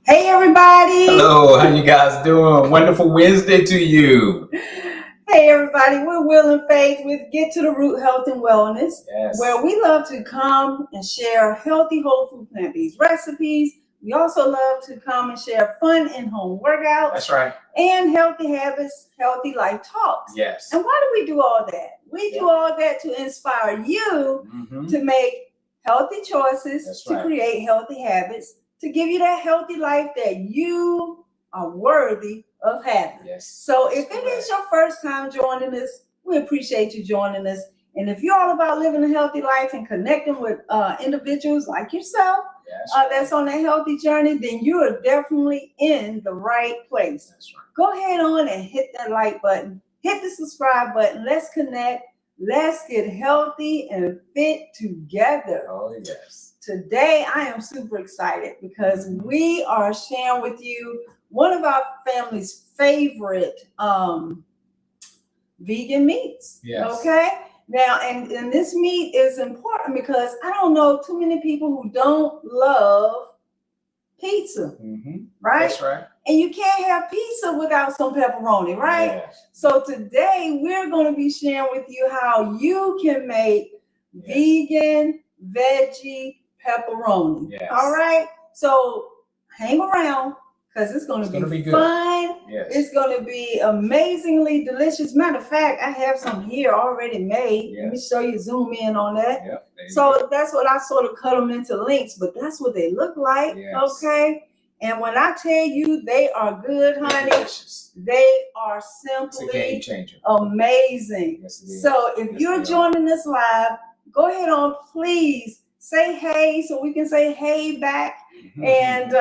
Hey everybody! Hello, how you guys doing? Wonderful Wednesday to you. Hey everybody, we're Will and Faith with Get to the Root Health and Wellness, Yes. where we love to come and share healthy, whole food, plant-based recipes. We also love to come and share fun in-home workouts. That's right. And healthy habits, healthy life talks. Yes. And why do we do all that? We do all that to inspire you to make healthy choices, to create healthy habits, to give you that healthy life that you are worthy of having. Yes. So if it is your first time joining us, we appreciate you joining us. And if you're all about living a healthy life and connecting with individuals like yourself that's on a healthy journey, then you are definitely in the right place. That's right. Go ahead on and hit that like button, hit the subscribe button. Let's connect. Let's get healthy and fit together. Oh, yes. Today, I am super excited because we are sharing with you one of our family's favorite vegan meats. Yes. Okay? Now, and this meat is important because I don't know too many people who don't love pizza. Right? That's right. And you can't have pizza without some pepperoni, right? Yes. So today, we're going to be sharing with you how you can make vegan veggie pepperoni. Yes. All right, so hang around because it's going to be fun. Yes. It's going to be amazingly delicious. Matter of fact, I have some here already made. Yes. Let me show you, zoom in on that. Yep. So that's what I sort of cut them into links, but that's what they look like. Yes. Okay, and when I tell you they are good, honey, they are simply it's a game changer. Amazing. Yes, it is. So if you're joining us live, go ahead on, please say hey so we can say hey back and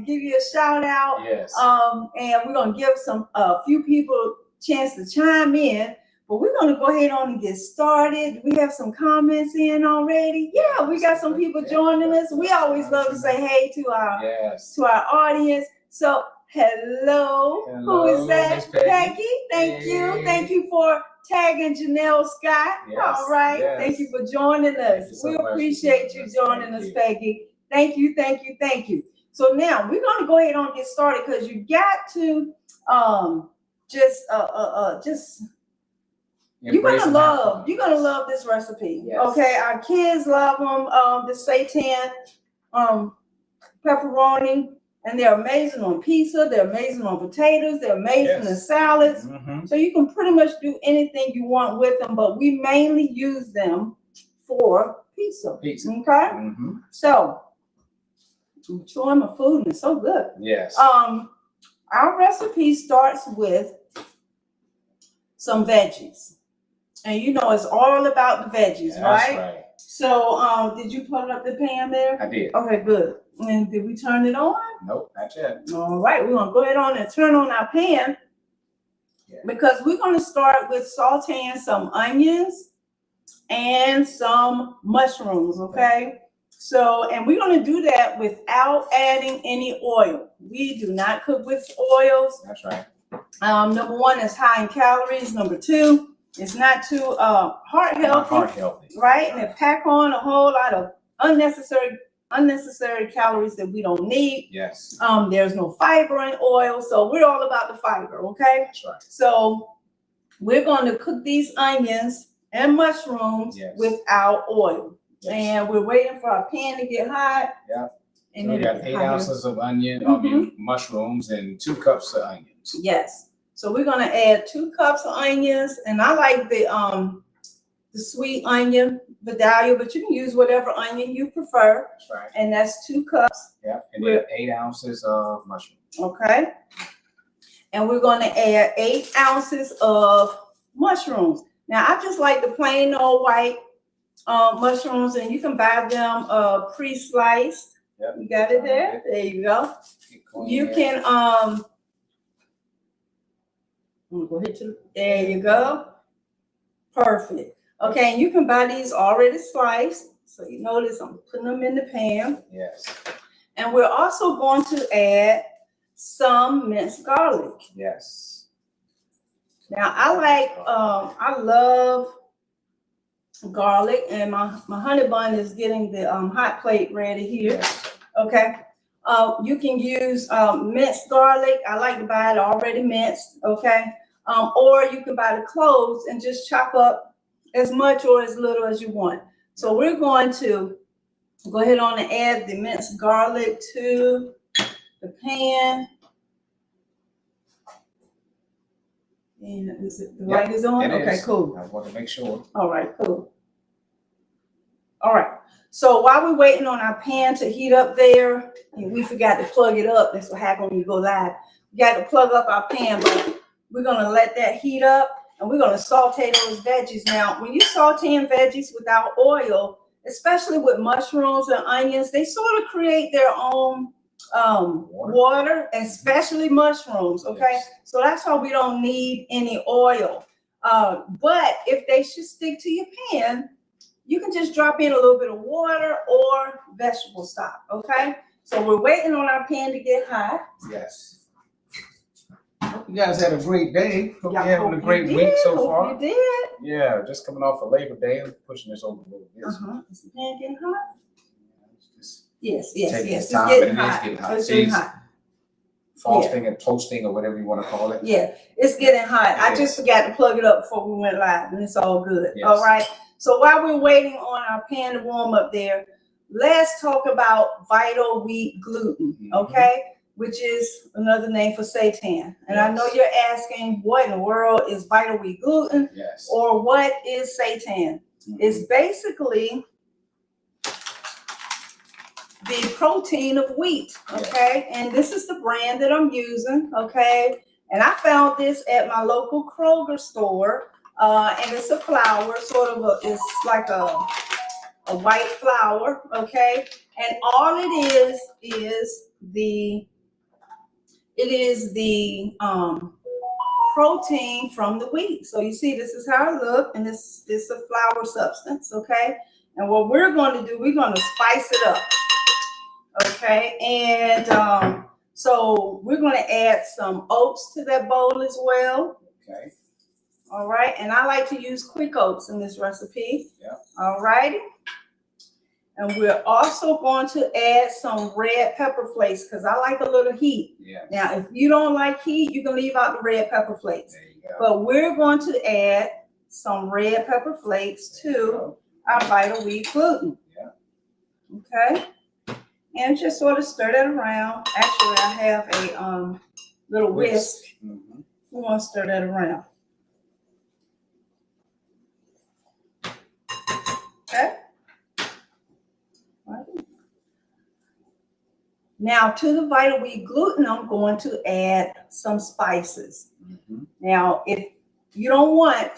give you a shout out. Yes. And we're gonna give a few people a chance to chime in, but we're gonna go ahead on and get started. We have some comments in already. Yeah, we got some people joining us. We always love to say hey to our audience. So hello. Who is that? Peggy. Thank you for tagging Janelle Scott. Yes. All right. Yes. Thank you for joining us. We appreciate you joining us, Peggy. Thank you. So now we're going to go ahead and get started because you got to you're gonna love this recipe. Yes. Okay, our kids love them. The Seitan pepperoni. And they're amazing on pizza. They're amazing on potatoes. They're amazing in salads. So you can pretty much do anything you want with them, but we mainly use them for pizza. Okay? So I'm enjoying my food and it's so good. Yes. Our recipe starts with some veggies. And you know it's all about the veggies, right? That's right. So did you put up the pan there? I did. Okay, good. And did we turn it on? Nope, not yet. All right, we're gonna go ahead on and turn on our pan because we're gonna start with sauteing some onions and some mushrooms, okay? So, and we're gonna do that without adding any oil. We do not cook with oils. That's right. Number one, it's high in calories. Number two, it's not too heart healthy, right? And it pack on a whole lot of unnecessary calories that we don't need. Yes. There's no fiber in oil, so we're all about the fiber, okay? That's right. So we're going to cook these onions and mushrooms without oil. Yes. And we're waiting for our pan to get hot. Yeah. And so we got 8 ounces of mushrooms and 2 cups of onions. Yes. So we're going to add 2 cups of onions, and I like the sweet onion, Vidalia, but you can use whatever onion you prefer. That's right. And that's 2 cups. Yeah, and then 8 ounces of mushrooms. Okay. And we're going to add 8 ounces of mushrooms. Now, I just like the plain old white mushrooms, and you can buy them pre-sliced. Yep. You got it there? There you go. You can, there you go. Perfect. Okay, and you can buy these already sliced. So you notice I'm putting them in the pan. Yes. And we're also going to add some minced garlic. Yes. Now I love garlic, and my honey bun is getting the hot plate ready here. Yes. Okay. You can use minced garlic. I like to buy it already minced, okay? Or you can buy the cloves and just chop up as much or as little as you want. So we're going to go ahead on and add the minced garlic to the pan. And is it the light is on? Okay, cool. I want to make sure. All right, cool. All right. So while we're waiting on our pan to heat up there, and we forgot to plug it up. That's what happens when you go live. We got to plug up our pan, but we're gonna let that heat up, and we're gonna saute those veggies. Now, when you sauteing veggies without oil, especially with mushrooms and onions, they sort of create their own water, especially mushrooms. Okay, Yes. so that's why we don't need any oil. But if they should stick to your pan, you can just drop in a little bit of water or vegetable stock. Okay, so we're waiting on our pan to get hot. Yes. Hope you guys had a great day. Hope you're having a Hope great you week did. so Hope far. you did. Yeah, just coming off of Labor Day and pushing this over a little bit. Is the pan getting hot? Just Yes. taking It's its time, getting but it is hot. getting hot. It's See, getting it's hot. frosting and toasting or whatever you want to call it. Yeah, it's getting hot. I It just is. forgot to plug it up before we went live, and it's all good. Yes. All right. So while we're waiting on our pan to warm up there, let's talk about vital wheat gluten, okay? Which is another name for seitan. And I know Yes. you're asking, what in the world is vital wheat gluten, Yes. or what is seitan? It's basically the protein of wheat, okay? And this is the brand that I'm using, okay? And I found this at my local Kroger store, and it's a flour, sort of it's like a white flour, okay? And all it is the protein from the wheat. So you see, this is how it looks, and this is a flour substance, okay? And what we're going to do, we're going to spice it up. Okay, and so we're going to add some oats to that bowl as well. Okay. All right, and I like to use quick oats in this recipe. Yeah. All righty. And we're also going to add some red pepper flakes because I like a little heat. Yeah. Now, if you don't like heat, you can leave out the red pepper flakes. There you go. But we're going to add some red pepper flakes to our vital wheat gluten. Yeah. Okay. And just sort of stir that around. Actually, I have a little whisk. Mm-hmm. We want to stir that around. Okay. Right. Now, to the vital wheat gluten, I'm going to add some spices. Mm-hmm. Now, if you don't want,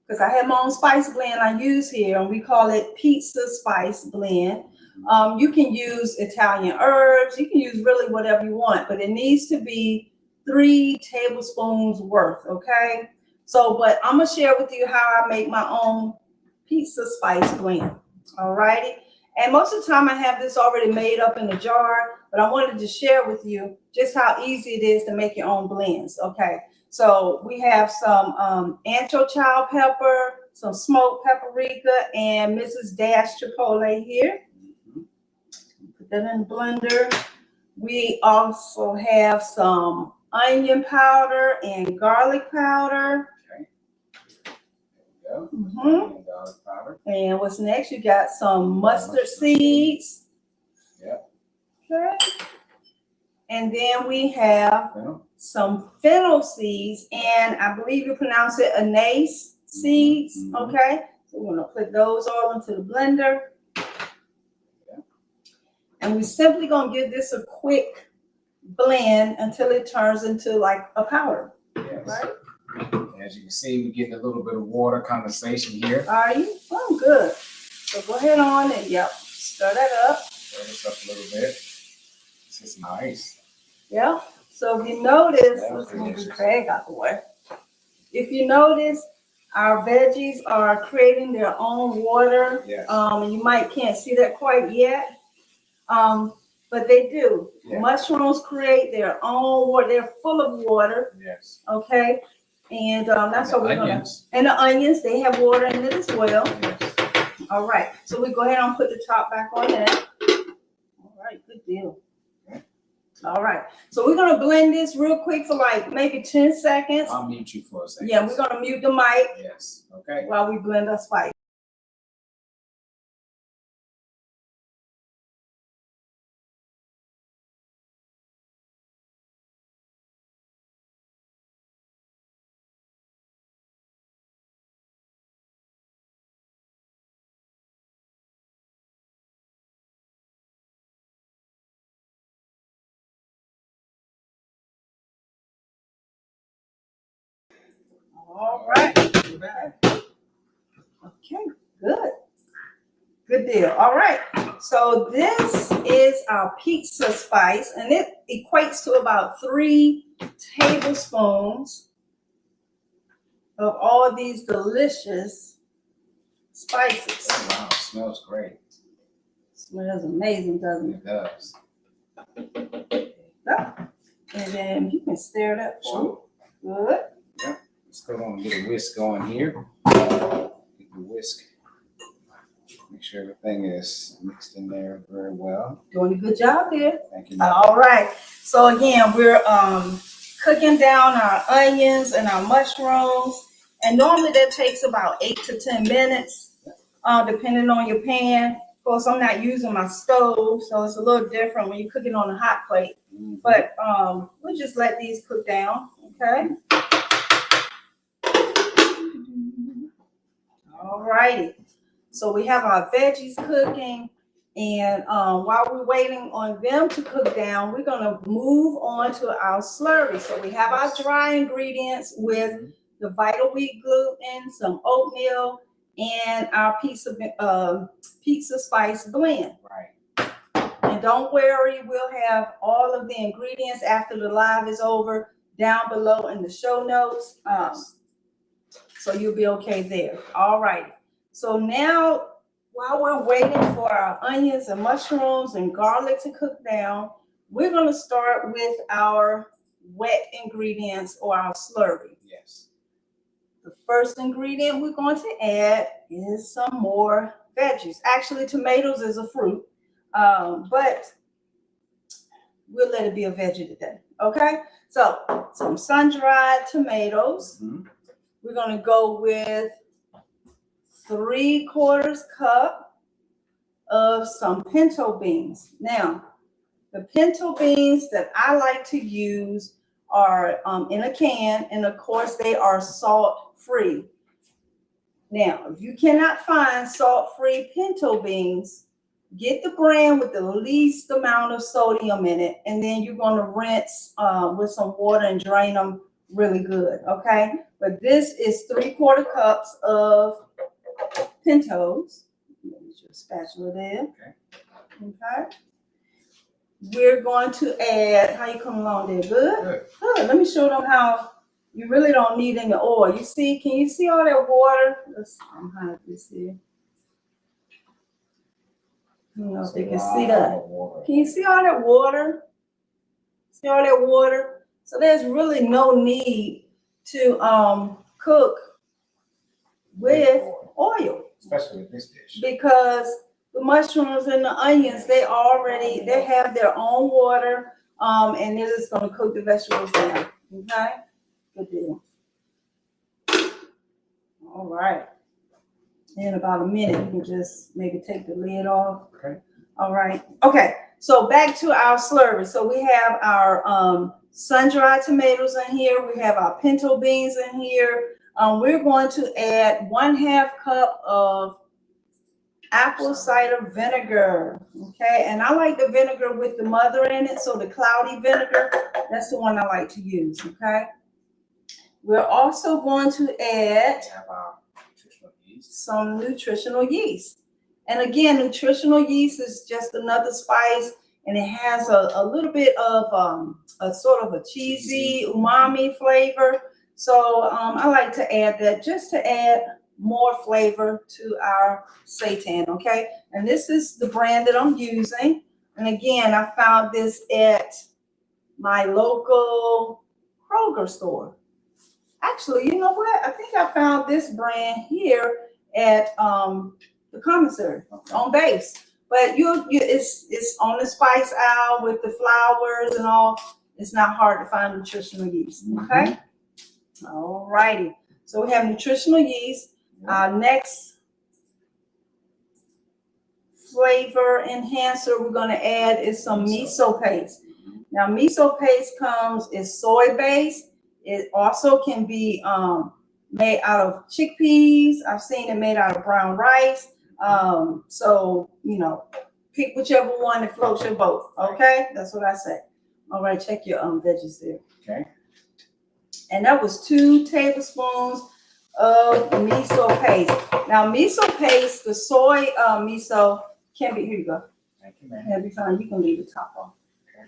because I have my own spice blend I use here, and we call it Pizza Spice Blend. You can use Italian herbs. You can use really whatever you want, but it needs to be 3 tablespoons worth, okay? So, but I'm going to share with you how I make my own pizza spice blend, all righty? And most of the time I have this already made up in a jar, but I wanted to share with you just how easy it is to make your own blends, okay? So we have some Ancho Chile pepper, some smoked paprika, and Mrs. Dash Chipotle here. Put that in the blender. We also have some onion powder and garlic powder. Okay. There you go. Mm-hmm. And garlic powder. And what's next? You got some mustard seeds. Yep. Okay. And then we have some fennel seeds, and I believe you pronounce it Anise Seeds. Mm-hmm. Okay. So we're gonna put those all into the blender. And we're simply going to give this a quick blend until it turns into like a powder. Yes. Right? As you can see, we're getting a little bit of water condensation here. Are you? Oh, good. So go ahead on and, stir that up. Stir this up a little bit. This is nice. Yeah. So if you notice, let's move the tray out the way. If you notice, our veggies are creating their own water. Yes. And you can't see that quite yet. But they do. Yeah. Mushrooms create their own water. They're full of water. Yes. Okay. And that's what we're going to. And the onions, they have water in it as well. Yes. All right. So we go ahead and put the top back on that. All right. Good deal. Okay. All right. So we're gonna blend this real quick for like maybe 10 seconds. I'll mute you for a second. Yeah, we're gonna mute the mic. Yes. Okay. While we blend our spice. All right. Okay, good. Good deal. All right. So this is our pizza spice, and it equates to about 3 tablespoons of all these delicious spices. Oh, wow, it smells great. Smells amazing, doesn't it? It does. And then you can stir it up. Sure. Good. Yeah. Let's go on and get a whisk going here. Get the whisk. Make sure everything is mixed in there very well. Doing a good job there. Thank you. All right. So again, we're cooking down our onions and our mushrooms, and normally that takes about 8 to 10 minutes, depending on your pan. Of course, I'm not using my stove, so it's a little different when you cook it on a hot plate. But we'll just let these cook down, okay? All righty. So we have our veggies cooking, and while we're waiting on them to cook down, we're gonna move on to our slurry. So we have our dry ingredients with the vital wheat gluten, some oatmeal, and our pizza spice blend. Right. And don't worry, we'll have all of the ingredients after the live is over down below in the show notes. So you'll be okay there. All right. So now, while we're waiting for our onions and mushrooms and garlic to cook down, we're going to start with our wet ingredients or our slurry. Yes. The first ingredient we're going to add is some more veggies. Actually, tomatoes is a fruit, but we'll let it be a veggie today. Okay? So, some sun-dried tomatoes. Mm-hmm. We're going to go with 3/4 cup of some pinto beans. Now, the pinto beans that I like to use are in a can, and of course they are salt-free. Now, if you cannot find salt-free pinto beans, get the brand with the least amount of sodium in it, and then you're going to rinse with some water and drain them really good, okay? But this is 3/4 cups of pintos. Use your spatula there. Okay. We're going to add, how you come along there? Good? Good. Let me show them how you really don't need any oil. You see, can you see all that water? Let's hide this here. I don't know if they can see that. Can you see all that water? See all that water? So there's really no need to cook with oil. Especially with this dish. Because the mushrooms and the onions, they have their own water, and they're just gonna cook the vegetables down. Okay? Good deal. All right. In about a minute, you can just maybe take the lid off. Okay. All right. Okay. So back to our slurry. So we have our sun-dried tomatoes in here. We have our pinto beans in here. We're going to add 1/2 cup of apple cider vinegar. Okay. And I like the vinegar with the mother in it. So the cloudy vinegar, that's the one I like to use. Okay. We're also going to add some nutritional yeast. And again, nutritional yeast is just another spice, and it has a little bit of a sort of a cheesy umami flavor. So I like to add that just to add more flavor to our seitan, okay? And this is the brand that I'm using. And again, I found this at my local Kroger store. Actually, you know what? I think I found this brand here at the commissary on base. But it's on the spice aisle with the flowers and all. It's not hard to find nutritional yeast. Okay. All righty. So we have nutritional yeast. Our next flavor enhancer we're going to add is some miso paste. Now, miso paste is soy based. It also can be made out of chickpeas. I've seen it made out of brown rice. So, you know, pick whichever one that floats your boat. Okay, that's what I say. All right, check your veggies there. Okay. And that was 2 tablespoons of miso paste. Now, miso paste, the soy miso can be, here you go. Thank you, man. That'll be fine. You can leave the top off. Okay.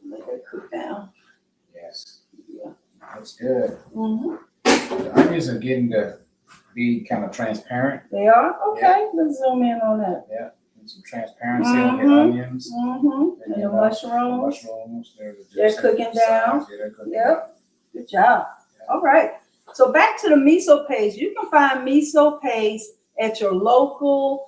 Let that cook down. Yes. Yeah. That's good. Mm-hmm. The onions are getting to be kind of transparent. They are? Okay. Let's zoom in on that. Yeah. And some transparency on the onions. Mm-hmm. And the mushrooms. They're cooking down. Yeah, they're cooking Yep. down. Good job. Yeah. All right. So back to the miso paste. You can find miso paste at your local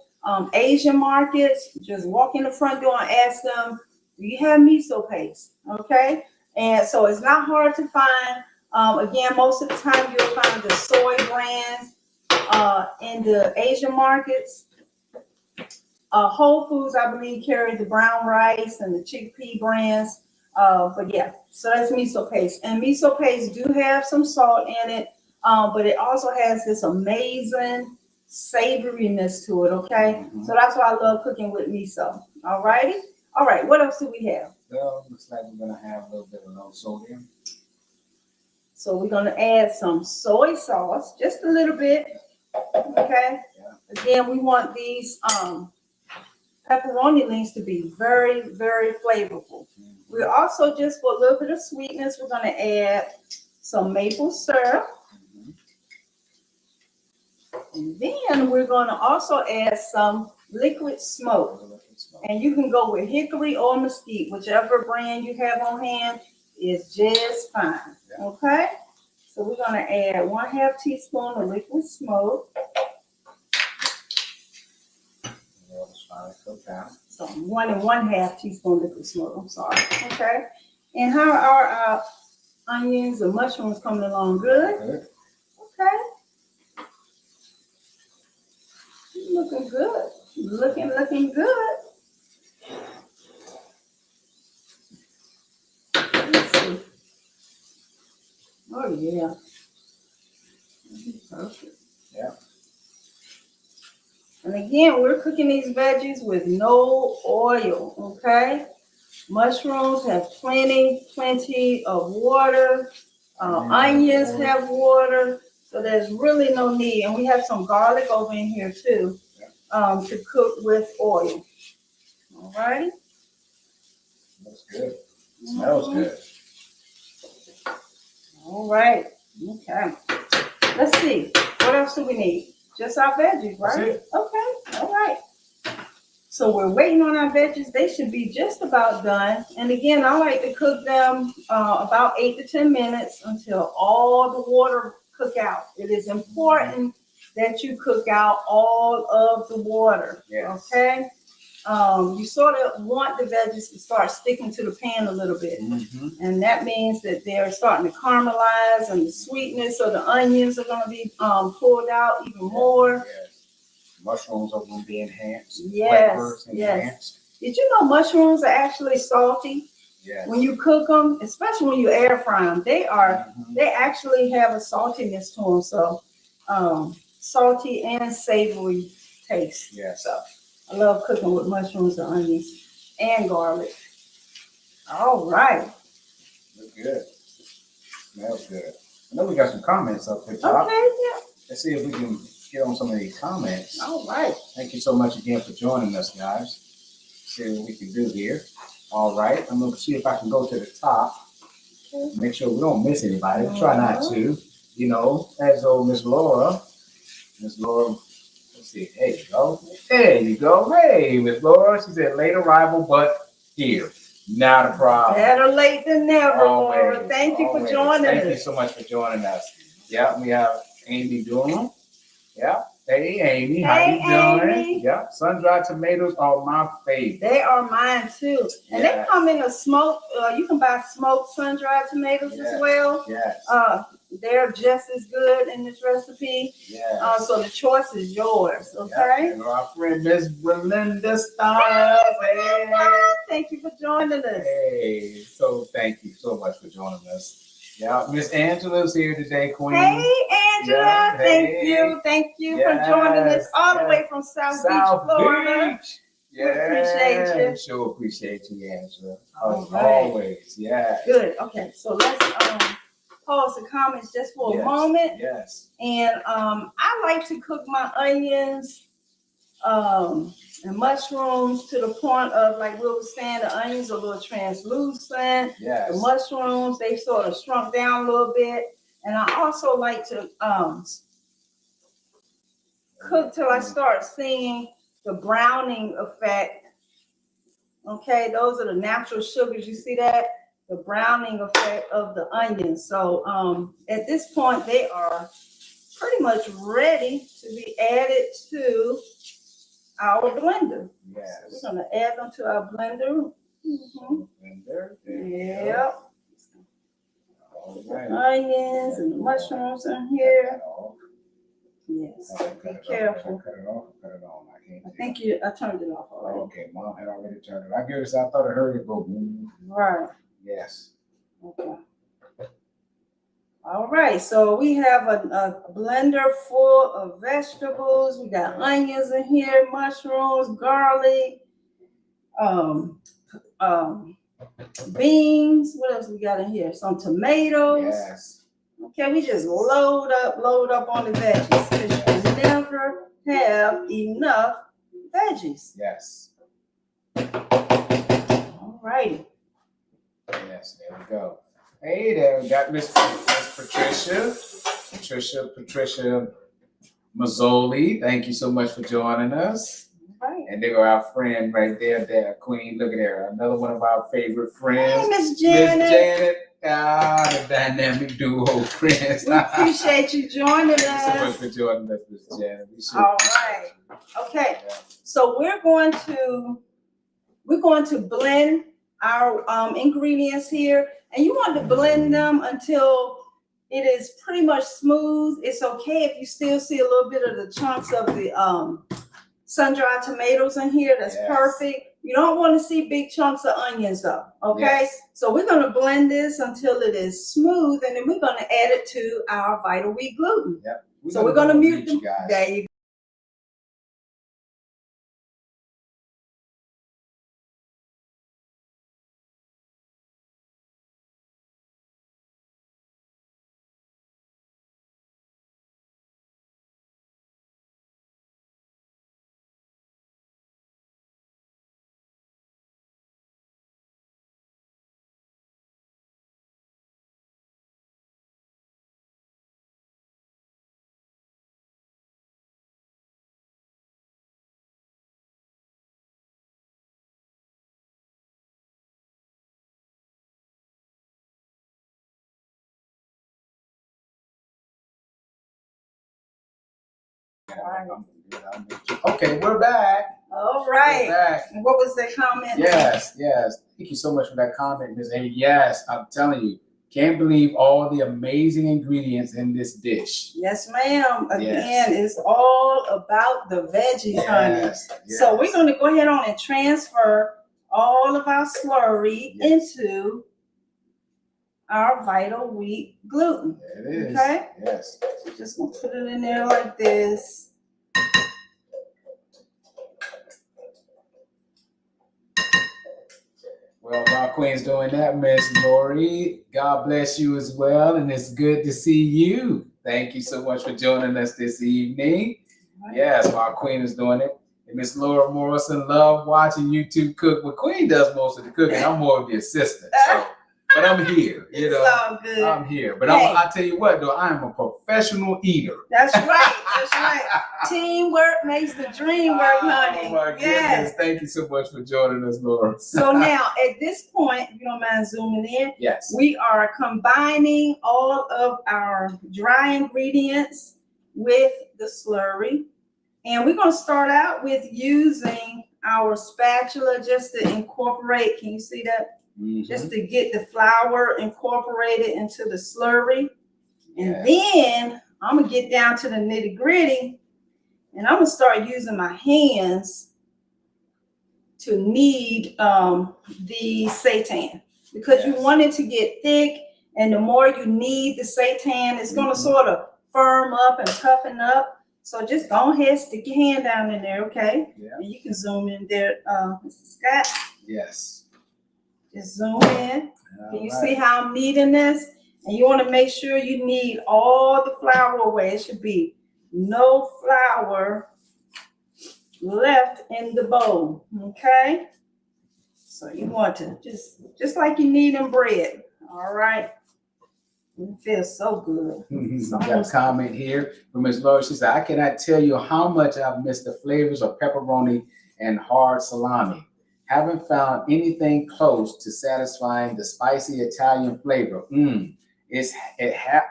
Asian markets. Just walk in the front door and ask them, do you have miso paste? Okay. And so it's not hard to find. Again, most of the time you'll find the soy brand in the Asian markets. Whole Foods, I believe, carries the brown rice and the chickpea brands. But yeah, so that's miso paste. And miso paste do have some salt in it, but it also has this amazing savoriness to it, okay? So that's why I love cooking with miso. All righty? All right, what else do we have? Well, looks like we're going to have a little bit of low sodium. So we're going to add some soy sauce, just a little bit, okay? Yeah. Again, we want these pepperoni links to be very, very flavorful. We're also, just for a little bit of sweetness, we're going to add some maple syrup. And then we're going to also add some liquid smoke. And you can go with hickory or mesquite, whichever brand you have on hand is just fine. Okay? So we're going to add 1/2 teaspoon of liquid smoke. So 1 1/2 teaspoon liquid smoke. I'm sorry. Okay. And how are our onions and mushrooms coming along? Good. Okay. Looking good. Looking good. Let's see. Oh yeah. Perfect. Yeah. And again, we're cooking these veggies with no oil, okay? Mushrooms have plenty of water. Onions have water, so there's really no need. And we have some garlic over in here too, to cook with oil. All righty. Looks good. Smells good. All right. Okay. Let's see. What else do we need? Just our veggies, right? That's it. Okay. All right. So we're waiting on our veggies. They should be just about done. And again, I like to cook them about 8 to 10 minutes until all the water cook out. It is important that you cook out all of the water. Yes. Okay. You sort of want the veggies to start sticking to the pan a little bit. And that means that they're starting to caramelize and the sweetness of the onions are going to be pulled out even more. Yes. Mushrooms are going to be enhanced. Yes. Yes. Did you know mushrooms are actually salty? Yes. When you cook them, especially when you air fry them, they actually have a saltiness to them. So salty and savory taste. Yes. So I love cooking with mushrooms and onions and garlic. All right. Look good. Smells good. I know we got some comments up here top. Okay, yeah. Let's see if we can get on some of these comments. All right. Thank you so much again for joining us, guys. See what we can do here. All right. I'm going to see if I can go to the top. Okay. Make sure we don't miss anybody. We'll try not to. You know, as old Miss Laura. Let's see. There you go. There you go. Hey, Miss Laura. She said late arrival, but here. Not a problem. Better late than never, Laura. Thank you for joining us. Thank you so much for joining us. Yeah, we have Amy Doolin. Yeah. Hey, Amy, how Hey, you doing? Amy. Yep, sun-dried tomatoes are my favorite. They are mine too. And they Yes. come in a smoked, you can buy smoked sun-dried tomatoes Yes. as well. Yes. They're just as good in this recipe. Yes. So the choice is yours, Yep. okay? And our friend Miss Belinda Styles. Hey. Thank you for joining us. Hey, so thank you so much for joining us. Yeah, Miss Angela's here today, Queen. Hey, Angela. Yeah, hey. Thank you Yes, for joining us all the yes. way from South Beach, Florida. Beach. We appreciate you. Sure appreciate you, Angela. All As right. always, yeah. Good. Okay, so let's pause the comments just for a moment. Yes. And I like to cook my onions and mushrooms to the point of, like we were saying, the onions are a little translucent. Yes. The mushrooms, they sort of shrunk down a little bit. And I also like to cook till I start seeing the browning effect. Okay, those are the natural sugars. You see that? The browning effect of the onions. So at this point, they are pretty much ready to be added to our blender. Yes. So we're going to add them to our blender. Blender. Yep. Right. Onions and the mushrooms in here. Yes. Be careful. Cut it off. Cut it on. I think I turned it off already. Okay, Mom had already turned it. I thought I heard it go boom. Right. Yes. Okay. All right. So we have a blender full of vegetables. We got onions in here, mushrooms, garlic, beans. What else we got in here? Some tomatoes. Yes. Okay, we just load up on the veggies because you never have enough veggies. Yes. All righty. Yes, there we go. Hey there, we got Miss Patricia Mazzoli. Thank you so much for joining us. Right. And there are our friend right there, Queen. Look at her, another one of our favorite friends. Hey, Miss Janet. Miss Janet. The dynamic duo friends. We appreciate you joining us. Thank you so much for joining us, Miss Janet. All right. Okay. Yeah. So we're going to blend our ingredients here, and you want to blend them until it is pretty much smooth. It's okay if you still see a little bit of the chunks of the sun-dried tomatoes in here. That's perfect. You don't want to see big chunks of onions though, okay? Yes. So we're going to blend this until it is smooth, and then we're going to add it to our Vital Wheat gluten. Yep. So we're going to mute them. Guys. There you go. Okay, we're back. All right. We're back. And what was the comment? Yes. Thank you so much for that comment, Ms. Amy. Yes, I'm telling you, can't believe all the amazing ingredients in this dish. Yes, ma'am. Again, it's all about the veggies, honey. Yes. So we're going to go ahead on and transfer all of our slurry into our Vital Wheat gluten. There it is. Okay? Yes. So just going to put it in there like this. Well, my queen's doing that, Miss Lori. God bless you as well, and it's good to see you. Thank you so much for joining us this evening. Right. Yes, my queen is doing it. And Miss Laura Morrison love watching YouTube cook. But Queen does most of the cooking. I'm more of the assistant. So. But I'm here, you know. It's all good. I'm here. But hey. I'll tell you what, though, I am a professional eater. That's right. That's right. Teamwork makes the dream work, honey. Oh, my goodness. Thank you so much for joining us, Laura. So now, at this point, if you don't mind zooming in, yes, we are combining all of our dry ingredients with the slurry. And we're going to start out with using our spatula just to incorporate. Can you see that? Just to get the flour incorporated into the slurry. And then I'm going to get down to the nitty gritty. And I'm going to start using my hands to knead the seitan. Because you want it to get thick. And the more you knead the seitan, it's going to sort of firm up and toughen up. So just go ahead, stick your hand down in there, okay? Yeah. And you can zoom in there, Mr. Scott. Yes. Just zoom in. Can you see how I'm kneading this? And you want to make sure you knead all the flour away. It should be no flour left in the bowl, okay? So you want to just like you kneading bread, all right? It feels so good. Got a comment here from Miss Laura. She said, I cannot tell you how much I've missed the flavors of pepperoni and hard salami. Haven't found anything close to satisfying the spicy Italian flavor.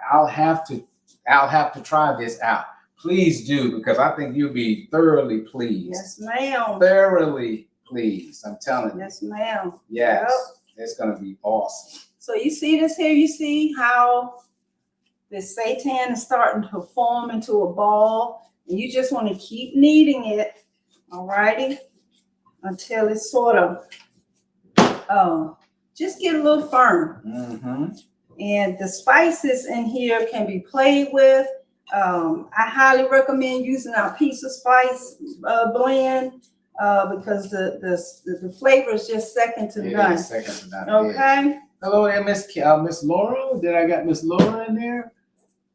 I'll have to try this out. Please do, because I think you'll be thoroughly pleased. Yes, ma'am. Thoroughly pleased. I'm telling you. Yes, ma'am. Yes. Yep. It's gonna be awesome. So you see this here? You see how the seitan is starting to form into a ball, and you just want to keep kneading it, all righty, until it's sort of just get a little firm. And the spices in here can be played with. I highly recommend using our Pizza Spice Blend because the flavor is just second to none. Second to none. Okay. Hello there, Miss Laura. Did I got Miss Laura in there?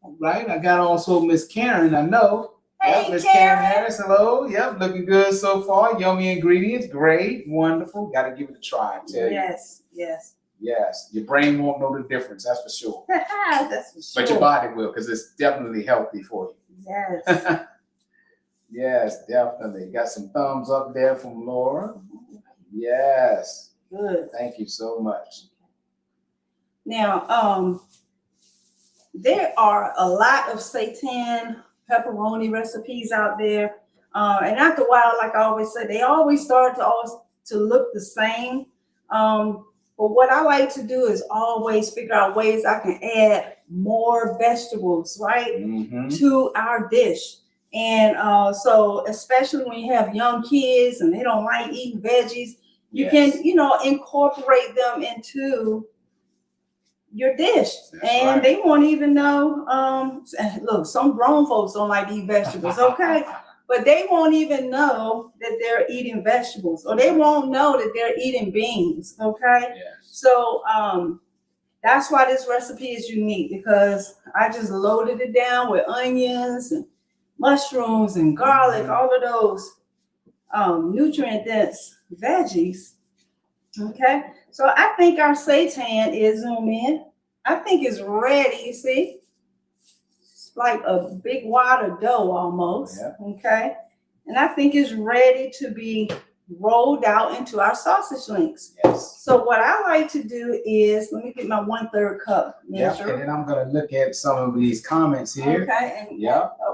All right. I got also Miss Karen. I know. Hey, Miss Karen Harris. Hello. Yep. Looking good so far. Yummy ingredients. Great. Wonderful. Got to give it a try. I tell you. Yes. Yes. Yes. Your brain won't know the difference. That's for sure. That's for sure. But your body will, because it's definitely healthy for you. Yes. Yes, definitely. Got some thumbs up there from Laura. Yes. Good. Thank you so much. Now, there are a lot of seitan pepperoni recipes out there. And after a while, like I always say, they always start to look the same. But what I like to do is always figure out ways I can add more vegetables, right, to our dish. And so especially when you have young kids and they don't like eating veggies, you can, incorporate them into your dish. And they won't even know. Look, some grown folks don't like to eat vegetables, okay? But they won't even know that they're eating vegetables, or they won't know that they're eating beans, okay? So that's why this recipe is unique, because I just loaded it down with onions and mushrooms and garlic, all of those nutrient-dense veggies, okay? So I think our seitan is, zoom in, I think it's ready, you see? Like a big wad of dough almost, okay? And I think it's ready to be rolled out into our sausage links. Yes. So what I like to do is, let me get my 1/3 cup measure. And then I'm gonna look at some of these comments here. Okay, and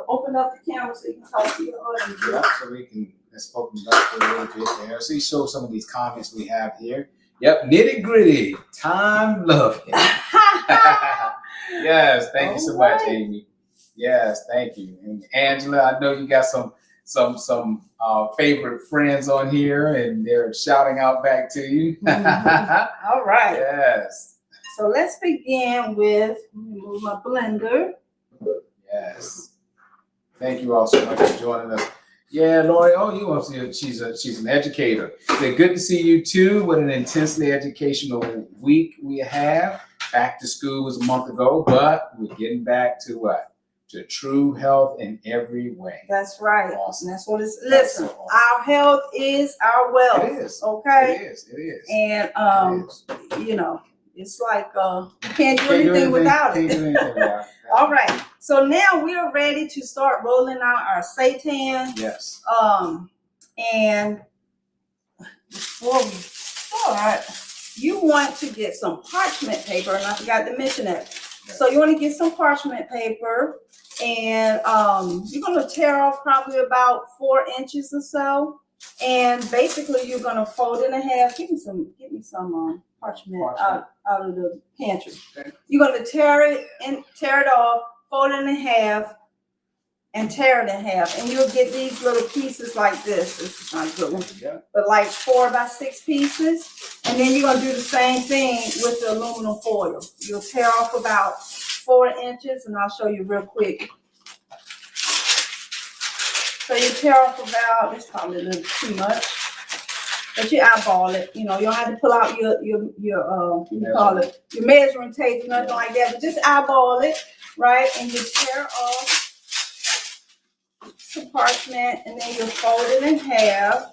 open up the camera so you can talk to your audience. So we can, let's open it up a little bit there. So you show some of these comments we have here. Nitty gritty, time love it. Yes, thank you so much, Amy. Yes, thank you. And Angela, I know you got some favorite friends on here, and they're shouting out back to you. All right. Yes. So let's begin with, let me move my blender. Yes. Thank you all so much for joining us. Yeah, Lori, she's an educator. It's good to see you too. What an intensely educational week we have. Back to school was a month ago, but we're getting back to what? To true health in every way. That's right. Awesome. That's what it's. Listen, so awesome. Our health is our wealth. It is. Okay. It is. And it's like you can't do anything without it. All right. So now we are ready to start rolling out our seitan. Yes. And before we start, you want to get some parchment paper, and I forgot to mention that. Yes. So you want to get some parchment paper. And you're gonna tear off probably about 4 inches or so. And basically you're gonna fold it in half. Give me some parchment out of the pantry. Okay. You're gonna tear it off, fold it in half, and tear it in half. And you'll get these little pieces like this. This is not a good one. Yeah. But like 4 by 6 pieces. And then you're gonna do the same thing with the aluminum foil. You'll tear off about 4 inches, and I'll show you real quick. So you tear off about, it's probably a little too much, but you eyeball it. You know, you don't have to pull out your what do you call it, your measuring tape or nothing like that, but just eyeball it, right? And you tear off some parchment, and then you fold it in half,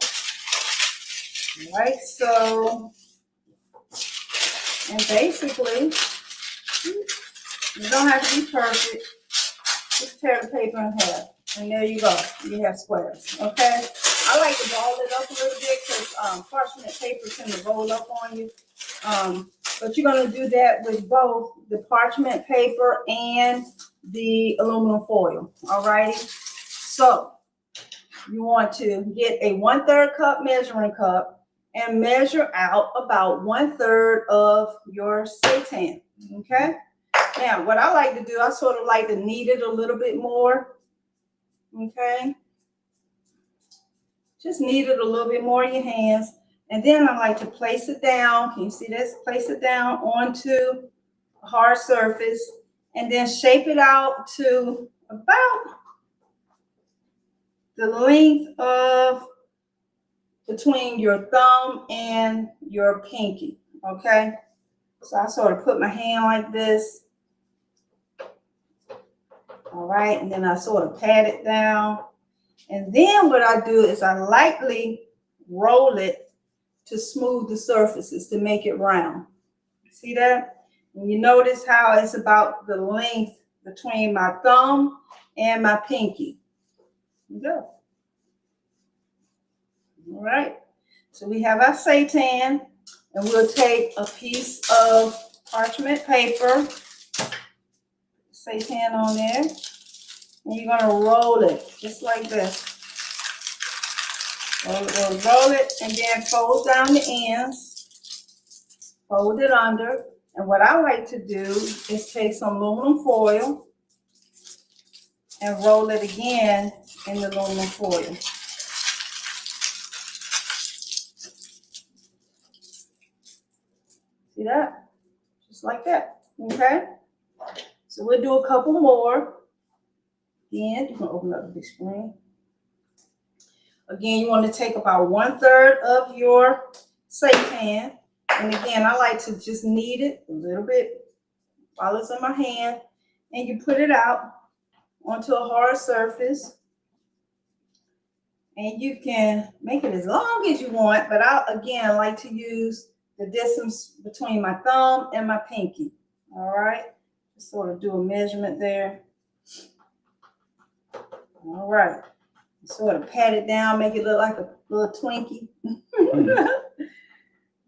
like so. And basically, you don't have to be perfect. Just tear the paper in half. And there you go. You have squares. Okay. I like to roll it up a little bit because parchment paper tend to roll up on you. But you're gonna do that with both the parchment paper and the aluminum foil. Alrighty. So you want to get a 1/3 cup measuring cup and measure out about 1/3 of your seitan. Okay. Now, what I like to do, I sort of like to knead it a little bit more. Okay, just knead it a little bit more in your hands, and then I like to place it down. Can you see this? Place it down onto a hard surface, and then shape it out to about the length of between your thumb and your pinky. Okay, so I sort of put my hand like this. All right, and then I sort of pat it down. And then what I do is I lightly roll it to smooth the surfaces to make it round. See that? And you notice how it's about the length between my thumb and my pinky. Go. All right, so we have our seitan, and we'll take a piece of parchment paper, seitan on there, and you're gonna roll it just like this. Roll it, and then fold down the ends, fold it under. And what I like to do is take some aluminum foil and roll it again in the aluminum foil. See that? Just like that. Okay? So we'll do a couple more. Again, you can open up the big screen. Again, you want to take about 1/3 of your seitan. And again, I like to just knead it a little bit while it's in my hand. And you put it out onto a hard surface. And you can make it as long as you want, but I, again, like to use the distance between my thumb and my pinky. All right? Just sort of do a measurement there. All right. Sort of pat it down, make it look like a little Twinkie.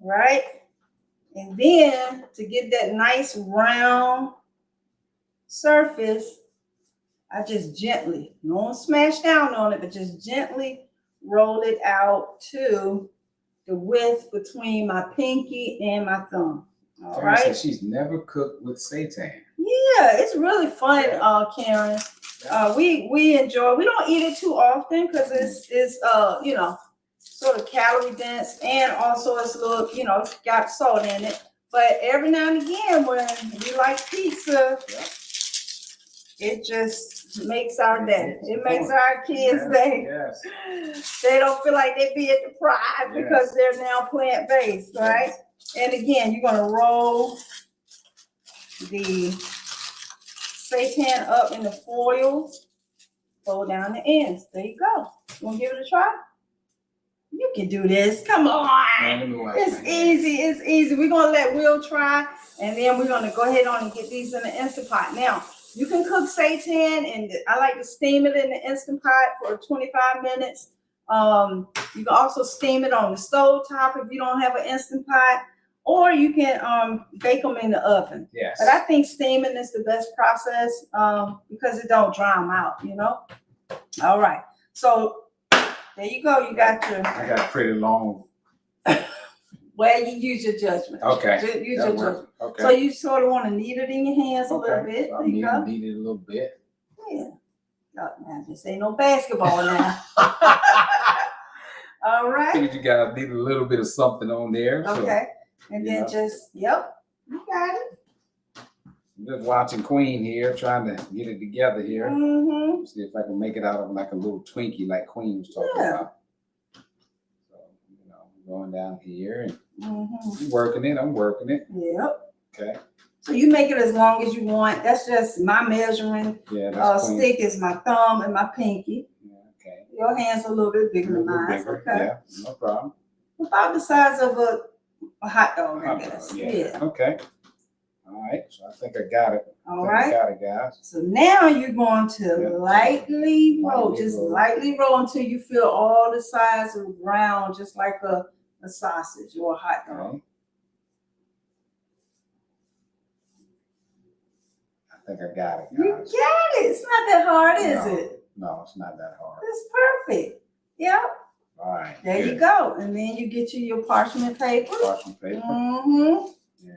Right? And then to get that nice round surface, I just gently, don't smash down on it, but just gently roll it out to the width between my pinky and my thumb. All right. Said she's never cooked with seitan. Yeah, it's really fun, Karen. We enjoy. We don't eat it too often because it's you know, sort of calorie dense, and also it's a little, you know, it's got salt in it. But every now and again, when we like pizza, it just makes our day. It makes our kids' day. Yes. They don't feel like they being deprived because they're now plant-based, right? And again, you're gonna roll the seitan up in the foil, fold down the ends. There you go. You wanna give it a try? You can do this. Come on. It's easy. It's easy. We're gonna let Will try, and then we're gonna go ahead on and get these in the Instant Pot. Now, you can cook seitan, and I like to steam it in the Instant Pot for 25 minutes. You can also steam it on the stove top if you don't have an Instant Pot. or you can bake them in the oven. Yes. But I think steaming is the best process because it don't dry them out, you know. All right, so there you go. You got your. I got pretty long. Well, you use your judgment. Okay. Use your judgment. Okay. So you sort of want to knead it in your hands a little bit. So There you go. knead it a little bit. Yeah. Oh, now this ain't no basketball now. All right. Figured you gotta need a little bit of something on there. Okay. And then just, yep, you got it. I'm just watching Queen here, trying to get it together here. Mm-hmm. See if I can make it out of like a little Twinkie like Queen was talking about. So, you know, going down here and I'm working it. Yep. Okay. So you make it as long as you want. That's just my measuring stick is my thumb and my pinky. Yeah, okay. Your hand's a little bit bigger than mine. Okay. Yeah, no problem. About the size of a hot dog, I guess. Yeah. Okay. All right. So I think I got it. All right. I got it, guys. So now you're going to lightly roll, lightly roll until you feel all the sides are round, just like a sausage or a hot dog. Okay. I think I got it, guys. You got it. It's not that hard, is it? No, it's not that hard. It's perfect. Yep. All right. There you go. And then you get your parchment paper. Parchment paper. Mm-hmm. Yeah.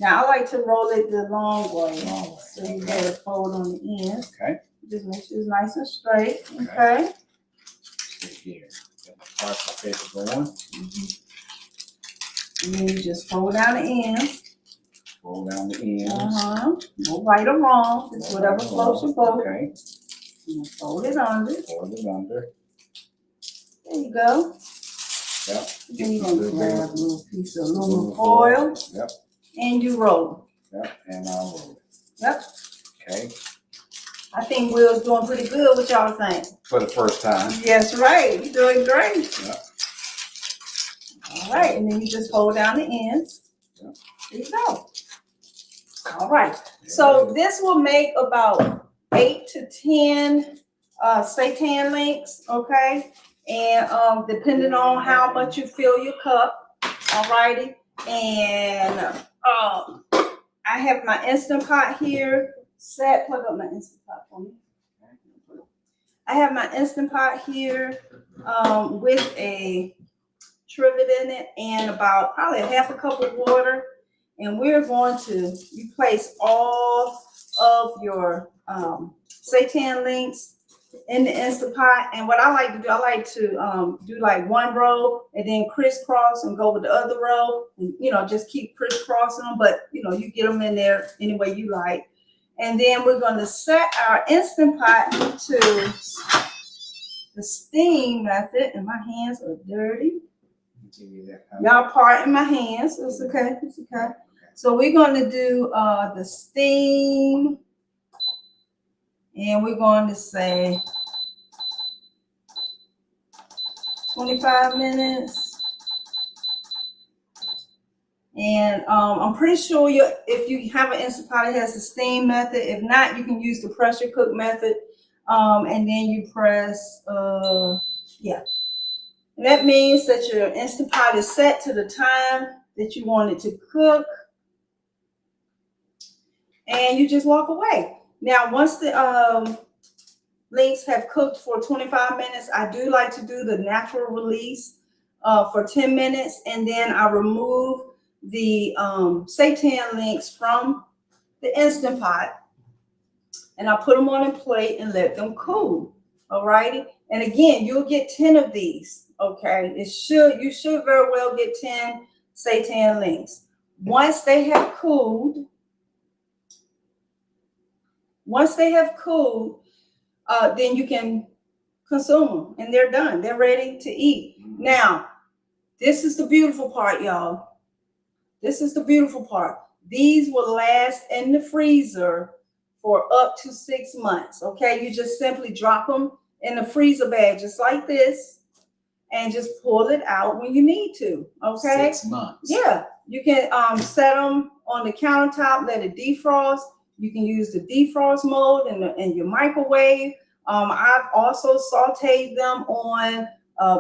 Now I like to roll it the long way. So you Okay. let it fold on the ends. Okay. Just make sure it's nice and straight. Okay. Sit here. Get the parchment paper going. And then you just fold down the ends. Fold down the ends. No right or wrong. Just whatever floats your boat. Okay. And fold it under. Fold it under. There you go. Yep. Then you're going to grab a little piece of aluminum foil. Yep. And you roll. Yep. And I'll roll it. Yep. Okay. I think Will's doing pretty good. What y'all think? For the first time. Yes, right. You're doing great. Yep. All right. And then you just fold down the ends. Yep. There you go. All right. So this will make about 8 to 10 seitan links, okay? And depending on how much you fill your cup, all righty? And I have my Instant Pot here set. Plug up my Instant Pot for me. I have my Instant Pot here with a trivet in it and about probably a half a cup of water. And we're going to, you place all of your seitan links in the Instant Pot. And what I like to do, I like to do like one row and then crisscross and go with the other row. And, you know, just keep crisscrossing them. But, you know, you get them in there any way you like. And then we're going to set our Instant Pot to the steam method. And my hands are dirty. Y'all pardon my hands. It's okay. It's okay. So we're going to do the steam. And we're going to say 25 minutes. And I'm pretty sure if you have an Instant Pot, it has the steam method. If not, you can use the pressure cook method. And then you press, yeah. And that means that your Instant Pot is set to the time that you want it to cook. And you just walk away. Now, once the links have cooked for 25 minutes, I do like to do the natural release for 10 minutes. And then I remove the seitan links from the Instant Pot. And I put them on a plate and let them cool. All righty. And again, you'll get 10 of these. Okay. You should very well get 10 seitan links. Once they have cooled, then you can consume them and they're done. They're ready to eat. Now, this is the beautiful part, y'all. This is the beautiful part. These will last in the freezer for up to 6 months. Okay, you just simply drop them in a freezer bag just like this and just pull it out when you need to. Okay, 6 months. Yeah, you can set them on the countertop, let it defrost. You can use the defrost mode in your microwave. I've also sauteed them on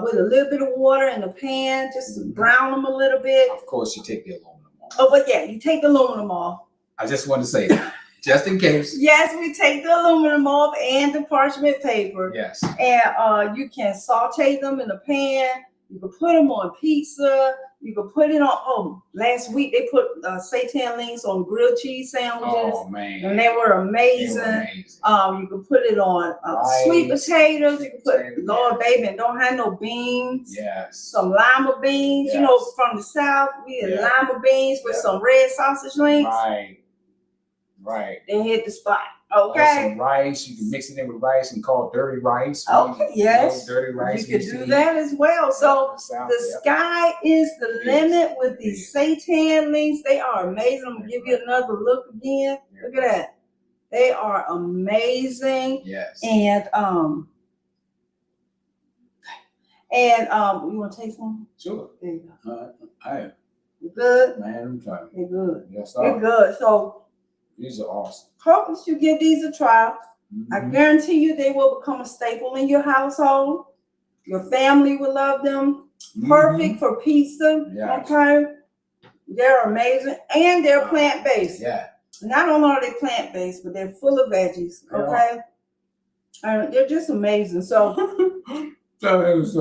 with a little bit of water in the pan, just brown them a little bit. Of course, you take the aluminum off. Oh, but yeah, you take the aluminum off. I just want to say that, just in case. Yes, we take the aluminum off and the parchment paper. Yes. And you can saute them in the pan. You can put them on pizza. You can put it on. Oh, last week they put seitan links on grilled cheese sandwiches. Oh man, and they were amazing. You can put it on sweet potatoes. You can put Lord baby, and don't have no beans. Yes. Some lima beans. Yes. You know, from the South, we had lima beans with some red sausage links. Right. They hit the spot. Okay. Or some rice. You can mix it in with rice and call it dirty rice. Okay. Yes. Dirty rice. You can do that as well. So the sky is the limit with these seitan links. They are amazing. I'm gonna give you another look again. Look at that. They are amazing. Yes. And you want to taste one? Sure. There you go. I am. You good? Man, I'm trying. They're good. Yes, They're good. So these are awesome. hope that you give these a try. I guarantee you they will become a staple in your household. Your family will love them. Perfect for pizza. Yes. Okay. They're amazing. And they're plant-based. Yeah. Not only are they plant-based, but they're full of veggies. Okay. And they're just amazing. So Sometimes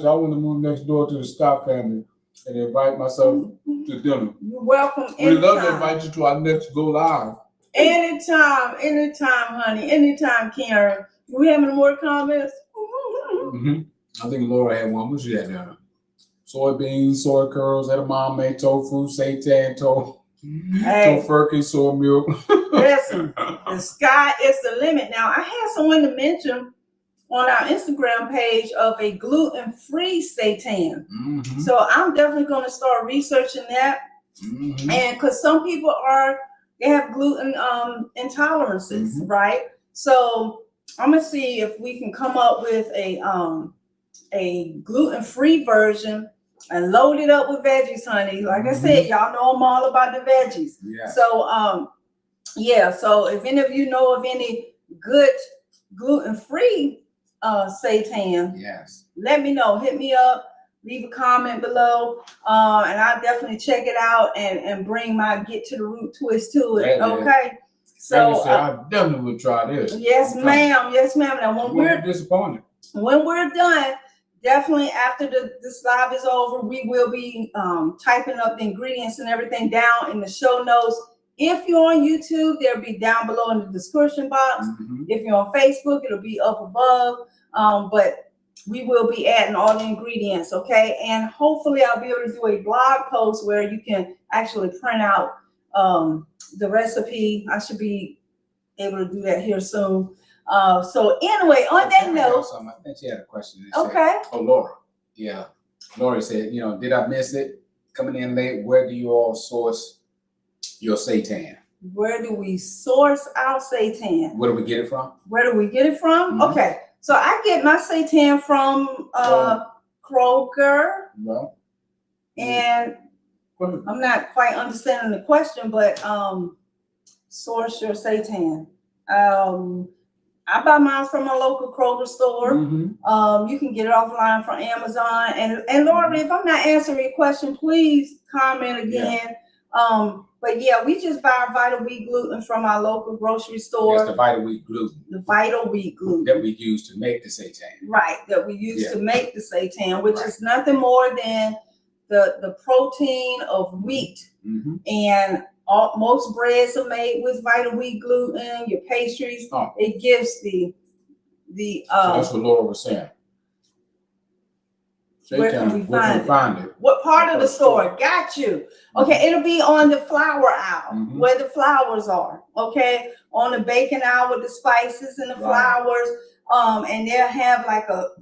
I want to move next door to the Scott family and invite myself to dinner. you're welcome. We love to invite you to our next go live. Anytime, honey. Anytime, Karen. Do we have any more comments? I think Laura had one. What she had there? Soybeans, soy curls, edamame, tofu, seitan, tofurkey, soy milk. Listen, the sky is the limit. Now, I had someone to mention on our Instagram page of a gluten-free seitan. So I'm definitely going to start researching that. And because some people they have gluten intolerances, right? So I'm gonna see if we can come up with a gluten-free version and load it up with veggies, honey. Like I said, y'all know I'm all about the veggies. Yeah. So so if any of you know of any good gluten-free seitan, Yes. let me know. Hit me up. Leave a comment below, and I'll definitely check it out and bring my get to the root twist to it. Okay. So I definitely would try this. yes, ma'am. Yes, ma'am. Now when we're disappointed. When we're done, definitely after this live is over, we will be typing up the ingredients and everything down in the show notes. If you're on YouTube, they'll be down below in the description box. If you're on Facebook, it'll be up above. But we will be adding all the ingredients, okay? And hopefully I'll be able to do a blog post where you can actually print out the recipe. I should be able to do that here soon. So anyway, on that note. I think she had a question. Okay. Oh, Laura. Yeah. Laura said, did I miss it? Coming in late, where do you all source your seitan? Where do we source our seitan? Where do we get it from? Where do we get it from? Okay. So I get my seitan from Kroger. Well, and I'm not quite understanding the question, but source your seitan. I buy mine from my local Kroger store. You can get it offline from Amazon. And Laura, if I'm not answering your question, please comment again. But yeah, we just buy Vital Wheat gluten from our local grocery store. It's the Vital Wheat gluten. The Vital Wheat gluten that we use to make the seitan. Right, that we use to make the seitan, which is nothing more than the protein of wheat. And most breads are made with Vital Wheat gluten. Your pastries, it gives the. So that's what Laura was saying. Where can we find it? What part of the store? Got you. Okay, it'll be on the flour aisle where the flowers are. Okay, on the baking aisle with the spices and the flowers. And they'll have like a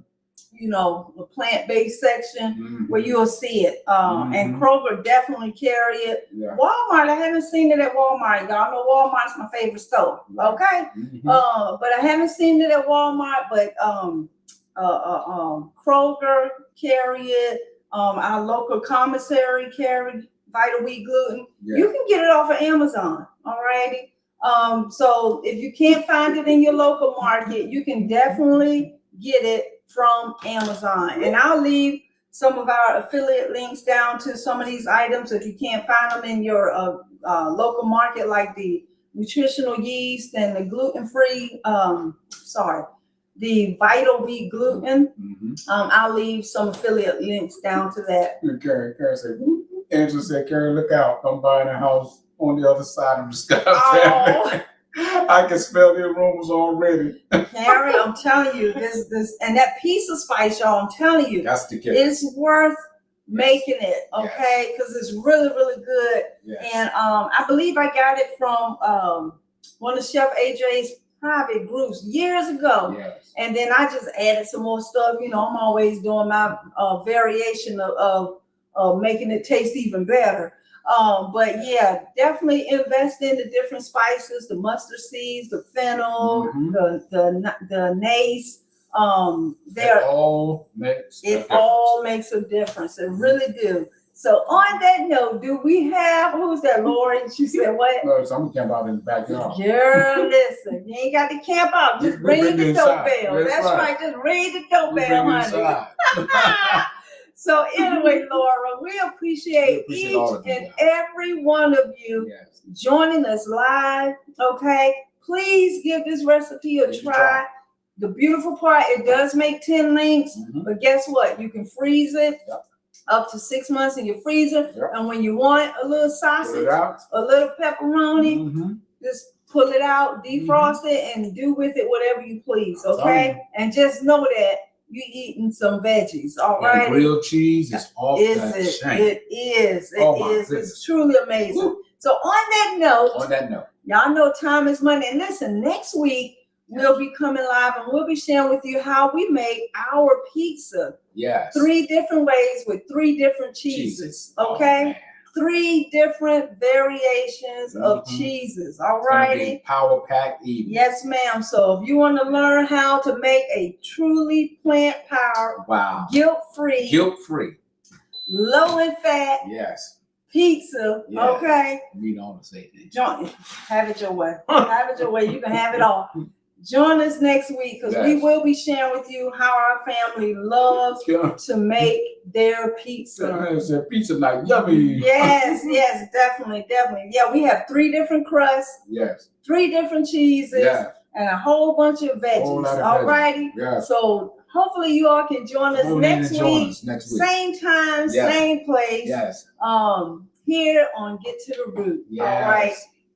plant-based section where you'll see it. And Kroger definitely carry it. Walmart, I haven't seen it at Walmart. Y'all know Walmart's my favorite store. Okay, but I haven't seen it at Walmart. But Kroger carry it. Our local commissary carry Vital Wheat gluten. You can get it off of Amazon. Alrighty. So if you can't find it in your local market, you can definitely get it from Amazon. And I'll leave some of our affiliate links down to some of these items if you can't find them in your local market, like the nutritional yeast and the gluten-free, the Vital Wheat gluten. I'll leave some affiliate links down to that. Karen said, Angela said, Karen, look out. I'm buying a house on the other side of the sky. Oh. I can smell the aromas already. Karen, I'm telling you, this and that pizza spice, y'all, I'm telling you, That's the kicker. it's worth making it, okay? Because it's really, really good. Yes. And I believe I got it from one of Chef AJ's private groups years ago. Yes. And then I just added some more stuff. You know, I'm always doing my variation of making it taste even better. But yeah, definitely invest in the different spices, the mustard seeds, the fennel, the anise. It all makes a difference. It really do. So on that note, do we have, who's that, Lori? She said what? No, so I'm gonna camp out in the backyard. Girl, listen, you ain't got to camp out. Just ring the doorbell. That's right. Just ring the doorbell, honey. So anyway, Laura, we appreciate each and every one of you joining us live. Okay, please give this recipe a try. The beautiful part, it does make 10 links, but guess what? You can freeze it up to 6 months in your freezer. And when you want a little sausage, a little pepperoni, just pull it out, defrost it, and do with it whatever you please. Okay, and just know that you eating some veggies, all right? And grilled cheese is off the chain. It is. It's truly amazing. Woo. So on that note, y'all know time is money. And listen, next week we'll be coming live and we'll be sharing with you how we make our pizza. Yes. 3 different ways with 3 different cheeses. Okay. Oh, 3 different variations of cheeses. All righty. Power pack eating. Yes, ma'am. So if you want to learn how to make a truly plant-powered, guilt-free, low in fat, pizza, okay. We don't say that. Join, have it your way. Have it your way. You can have it all. Join us next week because we will be sharing with you how our family loves to make their pizza. It's a pizza night, yummy. Yes, definitely. Yeah, we have 3 different crusts. Yes. 3 different cheeses. Yeah. And a whole bunch of veggies. All righty. Yeah. So hopefully you all can join us next week. Same time, same place. Yes. Here on Get to the Root. Yes. All right.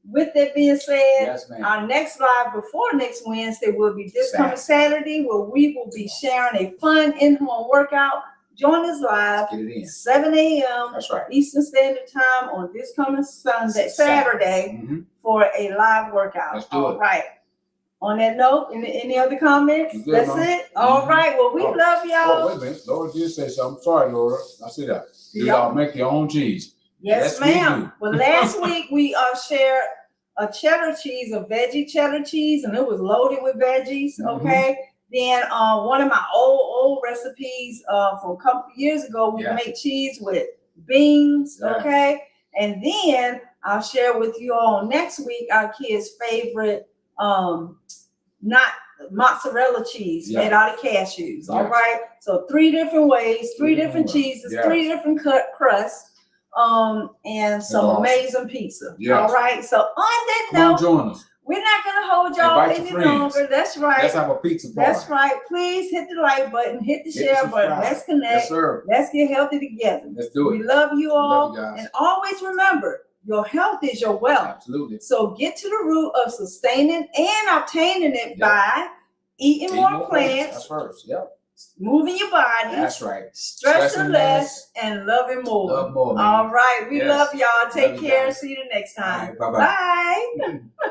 With that being said, our next live before next Wednesday will be this coming Saturday, where we will be sharing a fun in-home workout. Join us live 7 a.m. Eastern Standard Time on this coming Saturday for a live workout. All right. On that note, any other comments? That's it. All right. Well, we love y'all. Wait a minute. Laura did say something. Sorry, Laura. I see that. Do y'all make your own cheese? Yes, ma'am. Well, last week we shared a cheddar cheese, a veggie cheddar cheese, and it was loaded with veggies. Okay. Then one of my old recipes from a couple of years ago, we made cheese with beans. Okay. And then I'll share with you all next week our kids' favorite not mozzarella cheese made out of cashews. All right. So 3 different ways, 3 different cheeses, 3 different crusts. And some amazing pizza. Yes. All right. So on that note, join us. We're not gonna hold y'all any longer. That's right. Let's have a pizza party. That's right. Please hit the like button, hit the share button. Let's connect. Yes, sir. Let's get healthy together. Let's do it. We love you all. Love you guys. And always remember, your health is your wealth. Absolutely. So get to the root of sustaining and obtaining it by eating more plants. That's first. Yep. Moving your body. That's right. Stressing less and loving more. Love more, man. All right. We love y'all. Take care. See you the next time. Right, bye-bye. Bye.